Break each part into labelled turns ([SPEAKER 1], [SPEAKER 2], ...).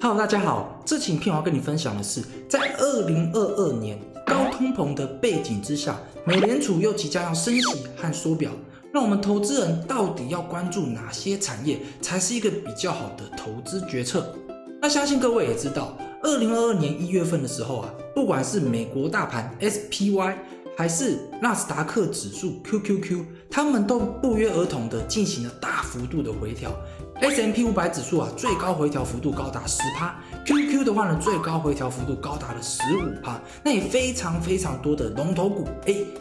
[SPEAKER 1] Hello， 大家好，这期影片我要跟你分享的是，在2022年高通膨的背景之下，美联储又即将要升息和缩表，那我们投资人到底要关注哪些产业才是一个比较好的投资决策？那相信各位也知道，2022年1月份的时候啊，不管是美国大盘 SPY 还是纳斯达克指数 QQQ， 他们都不约而同的进行了大幅度的回调。S&P 500指数啊，最高回调幅度高达 10%，QQ 的话呢，最高回调幅度高达了 15%， 那也非常多的龙头股，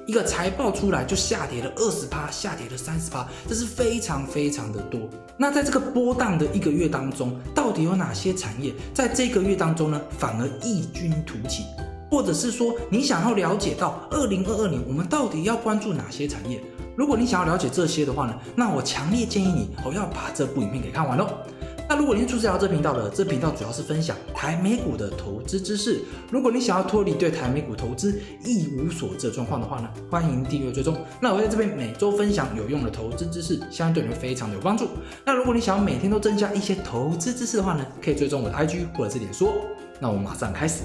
[SPEAKER 1] 一个财报出来就下跌了 20%， 下跌了 30%， 这是非常的多。那在这个波荡的一个月当中，到底有哪些产业在这个月当中呢，反而异军突起？或者是说，你想要了解到2022年我们到底要关注哪些产业？如果你想要了解这些的话呢，那我强烈建议你要把这部影片给看完咯。那如果你是初次来到这频道的，这频道主要是分享台美股的投资知识。如果你想要脱离对台美股投资一无所知的状况的话呢，欢迎订阅追踪。那我会在这边每周分享有用的投资知识，相信对你会非常的有帮助。那如果你想要每天都增加一些投资知识的话呢，可以追踪我的 IG 或者是脸书。那我们马上开始。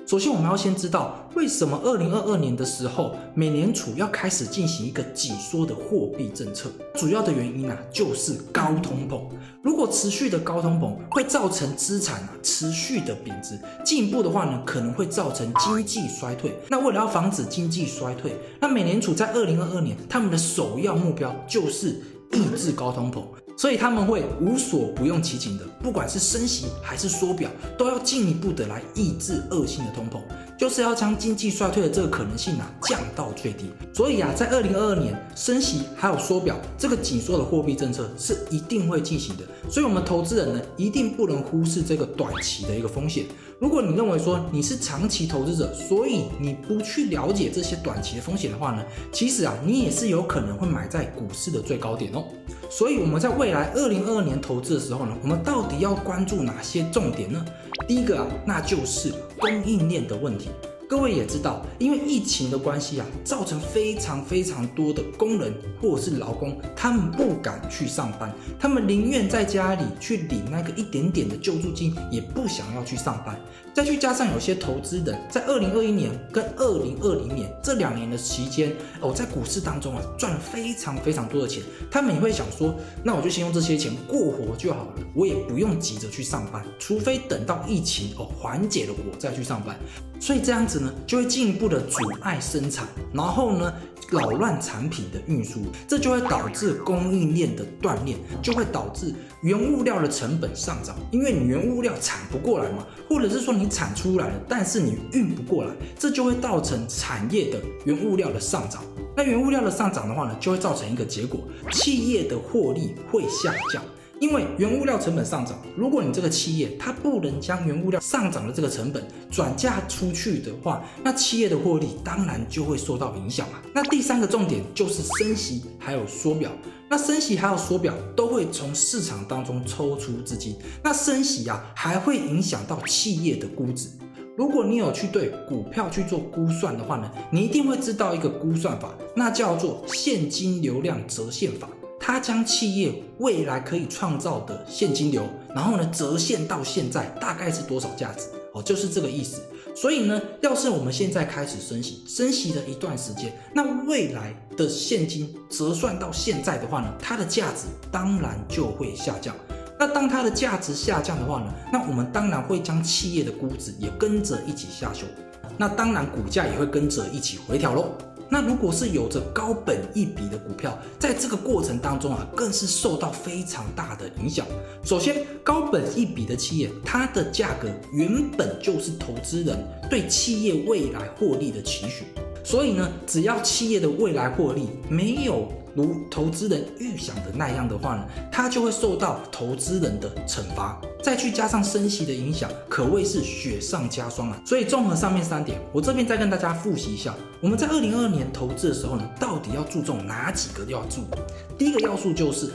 [SPEAKER 1] 首先我们要先知道为什么2022年的时候美联储要开始进行一个紧缩的货币政策，主要的原因就是高通膨。如果持续的高通膨会造成资产持续的贬值，进一步的话呢，可能会造成经济衰退。那为了要防止经济衰退，那美联储在2022年他们的首要目标就是抑制高通膨，所以他们会无所不用其极的，不管是升息还是缩表，都要进一步的来抑制恶性的通膨，就是要将经济衰退的这个可能性降到最低。所以在2022年升息还有缩表，这个紧缩的货币政策是一定会进行的。所以我们投资人呢，一定不能忽视这个短期的一个风险。如果你认为说你是长期投资者，所以你不去了解这些短期的风险的话呢，其实你也是有可能会买在股市的最高点哦。所以我们在未来2022年投资的时候呢，我们到底要关注哪些重点呢？第一个那就是供应链的问题。各位也知道，因为疫情的关系造成非常多的工人或者是劳工，他们不敢去上班，他们宁愿在家里去领那个一点点的救助金，也不想要去上班。再去加上有些投资人在2021年跟2020年这2年的期间，在股市当中赚了非常多的钱，他们也会想说，那我就先用这些钱过活就好了，我也不用急着去上班，除非等到疫情缓解了我再去上班。所以这样子呢，就会进一步的阻碍生产，然后呢，扰乱产品的运输，这就会导致供应链的断裂，就会导致原物料的成本上涨，因为你原物料产不过来嘛，或者是说你产出来了，但是你运不过来，这就会造成产业的原物料的上涨。那原物料的上涨的话呢，就会造成一个结果，企业的获利会下降。因为原物料成本上涨，如果你这个企业它不能将原物料上涨的这个成本转嫁出去的话，那企业的获利当然就会受到影响嘛。那第3个重点就是升息还有缩表。那升息还有缩表都会从市场当中抽出资金，那升息还会影响到企业的估值。如果你有去对股票去做估算的话呢，你一定会知道一个估算法，那叫做现金流量折现法。它将企业未来可以创造的现金流，然后呢折现到现在大概是多少价值，就是这个意思。所以呢，要是我们现在开始升息的一段时间，那未来的现金折算到现在的话呢，它的价值当然就会下降。那当它的价值下降的话呢，那我们当然会将企业的估值也跟着一起下修，那当然股价也会跟着一起回调咯。那如果是有着高本益比的股票，在这个过程当中更是受到非常大的影响。首先，高本益比的企业，它的价格原本就是投资人对企业未来获利的期许，所以呢，只要企业的未来获利没有如投资人预想的那样的话呢，它就会受到投资人的惩罚。再去加上升息的影响，可谓是雪上加霜所以综合上面3点，我这边再跟大家复习一下，我们在2022年投资的时候呢，到底要注重哪几个要素？第一个要素就是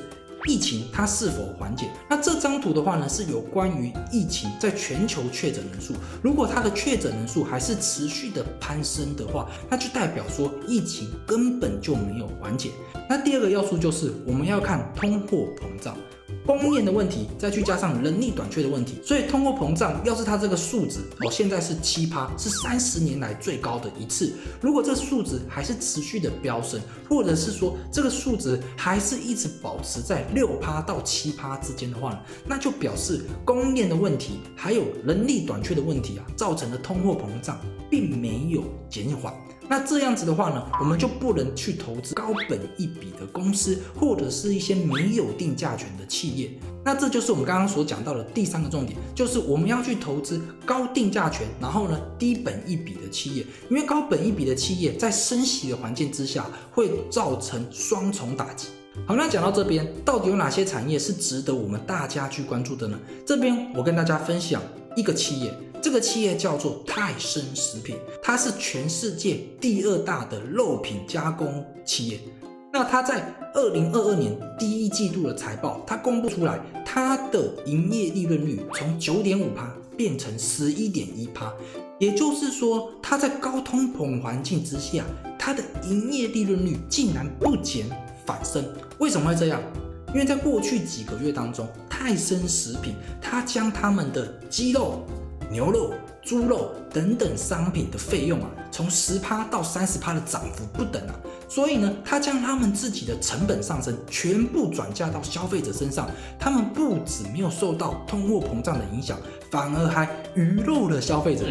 [SPEAKER 1] 疫情它是否缓解。那这张图的话呢，是有关于疫情在全球确诊人数，如果它的确诊人数还是持续的攀升的话，那就代表说疫情根本就没有缓解。那第二个要素就是我们要看通货膨胀。供应链的问题，再去加上人力短缺的问题，所以通货膨胀要是它这个数值现在是7%，是30年来最高的一次。如果这数值还是持续的飙升，或者是说这个数值还是一直保持在6%到7%之间的话呢，那就表示供应链的问题还有人力短缺的问题造成的通货膨胀并没有减缓。那这样子的话呢，我们就不能去投资高本益比的公司，或者是一些没有定价权的企业。那这就是我们刚刚所讲到的第3个重点，就是我们要去投资高定价权，然后呢低本益比的企业，因为高本益比的企业在升息的环境之下会造成双重打击。好，那讲到这边，到底有哪些产业是值得我们大家去关注的呢？这边我跟大家分享一个企业，这个企业叫做泰森食品，它是全世界第2大的肉品加工企业。那它在2022年第1季度的财报，它公布出来，它的营业利润率从 9.5% 变成 11.1%， 也就是说，它在高通膨环境之下，它的营业利润率竟然不减反升。为什么会这样？因为在过去几个月当中，泰森食品它将他们的鸡肉、牛肉、猪肉等等商品的费用从10%到30%的涨幅不等所以呢，他将他们自己的成本上升全部转嫁到消费者身上，他们不止没有受到通货膨胀的影响，反而还鱼肉了消费者，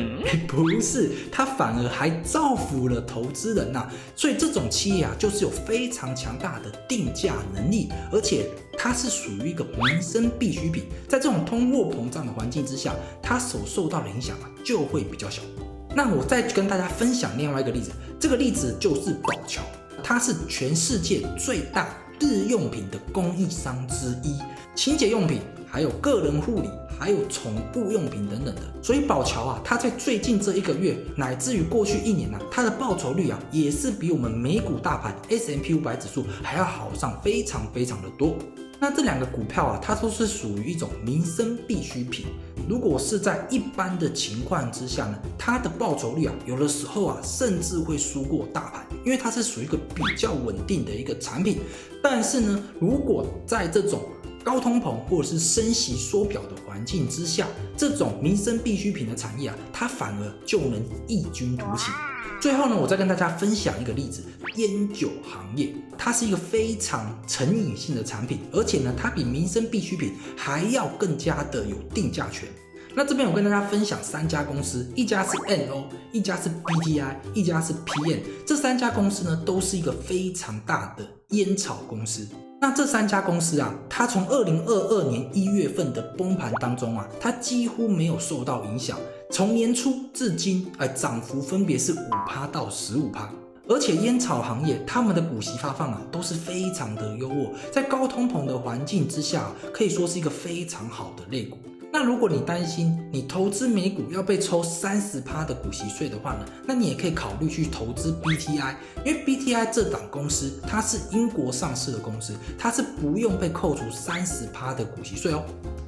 [SPEAKER 1] 不是，他反而还造福了投资人所以这种企业就是有非常强大的定价能力，而且它是属于一个民生必需品，在这种通货膨胀的环境之下，它所受到的影响就会比较小。那我再跟大家分享另外一个例子，这个例子就是宝乔，它是全世界最大日用品的供应商之一，清洁用品还有个人护理还有宠物用品等等的。所以宝乔它在最近这1个月乃至于过去1年它的报酬率也是比我们美股大盘 S&P 500指数还要好上非常非常的多。那这2个股票它都是属于一种民生必需品，如果是在一般的情况之下呢，它的报酬率有的时候甚至会输过大盘，因为它是属于一个比较稳定的一个产品。但是呢，如果在这种高通膨或者是升息缩表的环境之下，这种民生必需品的产业它反而就能异军突起。最后呢，我再跟大家分享一个例子，烟酒行业，它是一个非常成瘾性的产品，而且呢，它比民生必需品还要更加的有定价权。那这边我跟大家分享3家公司，一家是 NO， 一家是 BTI， 一家是 PM， 这3家公司呢都是一个非常大的烟草公司。那这3家公司它从2022年1月份的崩盘当中它几乎没有受到影响，从年初至今涨幅分别是 5% 到 15%。而且烟草行业他们的股息发放都是非常的优渥，在高通膨的环境之下，可以说是一个非常好的类股。那如果你担心你投资美股要被抽30%的股息税的话呢，那你也可以考虑去投资 BTI， 因为 BTI 这档公司它是英国上市的公司，它是不用被扣除30%的股息税哦。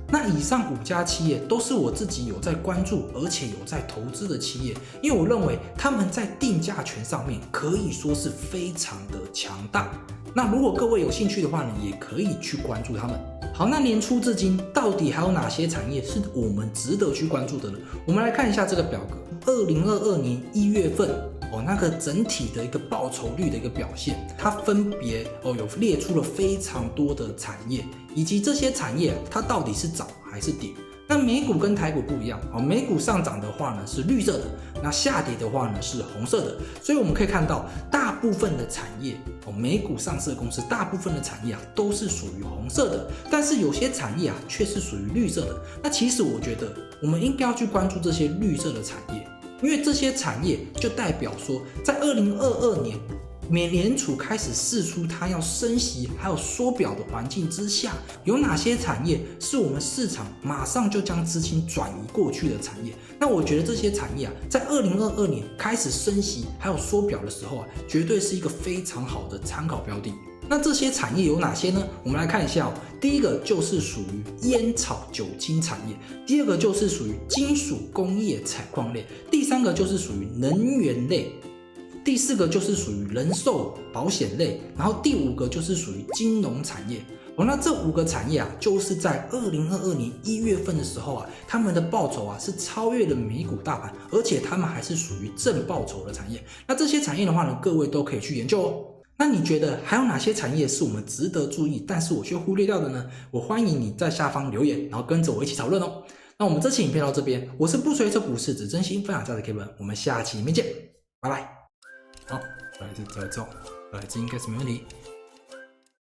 [SPEAKER 1] 那以上5家企业都是我自己有在关注而且有在投资的企业，因为我认为他们在定价权上面可以说是非常的强大。那如果各位有兴趣的话呢，也可以去关注他们。好，那年初至今到底还有哪些产业是我们值得去关注的呢？我们来看一下这个表格，2022年1月份那个整体的一个报酬率的一个表现，它分别有列出了非常多的产业，以及这些产业它到底是涨还是跌。那美股跟台股不一样，美股上涨的话呢是绿色的，那下跌的话呢是红色的。所以我们可以看到，大部分的产业美股上市的公司大部分的产业都是属于红色的，但是有些产业却是属于绿色的。那其实我觉得我们应该要去关注这些绿色的产业，因为这些产业就代表说，在2022年美联储开始释出它要升息还有缩表的环境之下，有哪些产业是我们市场马上就将资金转移过去的产业。那我觉得这些产业在2022年开始升息还有缩表的时候绝对是一个非常好的参考标的。那这些产业有哪些呢？我们来看一下哦。第一个就是属于烟草酒精产业，第二个就是属于金属工业采矿类，第三个就是属于能源类，第四个就是属于人寿保险类，然后第五个就是属于金融产业。那这5个产业啊，就是在2022年1月份的时候啊，他们的报酬啊是超越了美股大盘，而且他们还是属于正报酬的产业。那这些产业的话呢，各位都可以去研究哦。那你觉得还有哪些产业是我们值得注意，但是我却忽略掉的呢？我欢迎你在下方留言，然后跟着我一起讨论哦。那我们这期影片到这边，我是不随车股市，只真心分享价值 Kevin，我们下期影片见，拜拜。好，再来这，应该是没问题。